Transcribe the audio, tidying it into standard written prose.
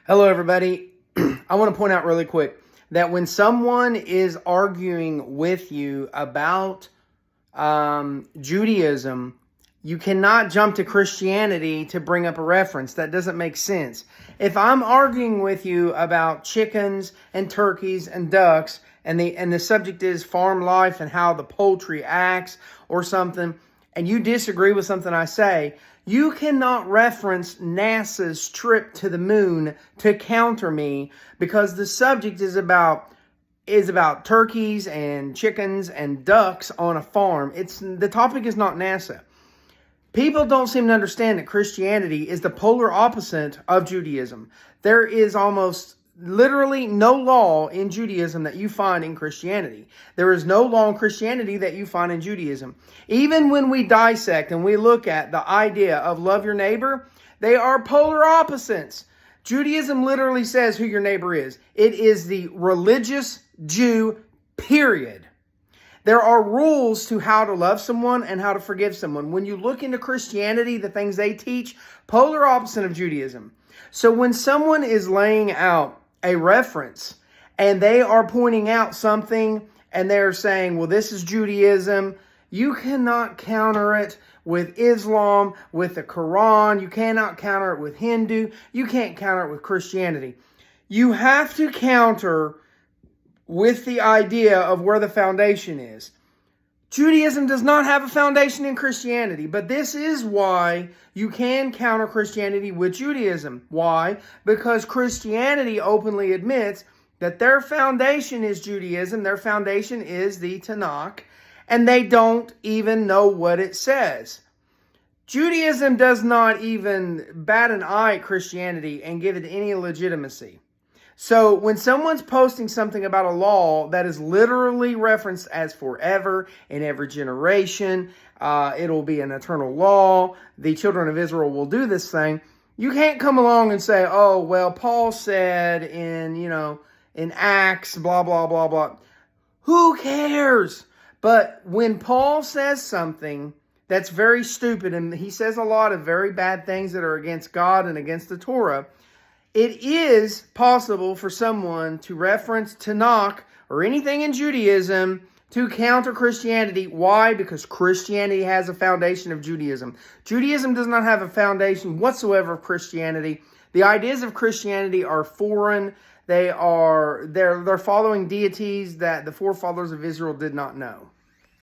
Hello, everybody. I want to point out really quick that when someone is arguing with you about Judaism, you cannot jump to Christianity to bring up a reference. That doesn't make sense. If I'm arguing with you about chickens and turkeys and ducks, and the subject is farm life and how the poultry acts or something, and you disagree with something I say, you cannot reference NASA's trip to the moon to counter me, because the subject is about turkeys and chickens and ducks on a farm. The topic is not NASA. People don't seem to understand that Christianity is the polar opposite of Judaism. There is almost literally no law in Judaism that you find in Christianity. There is no law in Christianity that you find in Judaism. Even when we dissect and we look at the idea of love your neighbor, they are polar opposites. Judaism literally says who your neighbor is. It is the religious Jew, period. There are rules to how to love someone and how to forgive someone. When you look into Christianity, the things they teach, polar opposite of Judaism. So when someone is laying out a reference and they are pointing out something and they're saying, well, this is Judaism, you cannot counter it with Islam, with the Quran. You cannot counter it with Hindu. You can't counter it with Christianity. You have to counter with the idea of where the foundation is. Judaism does not have a foundation in Christianity, but this is why you can counter Christianity with Judaism. Why? Because Christianity openly admits that their foundation is Judaism, their foundation is the Tanakh, and they don't even know what it says. Judaism does not even bat an eye at Christianity and give it any legitimacy. So when someone's posting something about a law that is literally referenced as forever in every generation, it'll be an eternal law, the children of Israel will do this thing, you can't come along and say, oh, well, Paul said in Acts, blah, blah, blah, blah. Who cares? But when Paul says something that's very stupid, and he says a lot of very bad things that are against God and against the Torah, it is possible for someone to reference Tanakh or anything in Judaism to counter Christianity. Why? Because Christianity has a foundation of Judaism. Judaism does not have a foundation whatsoever of Christianity. The ideas of Christianity are foreign. They're following deities that the forefathers of Israel did not know.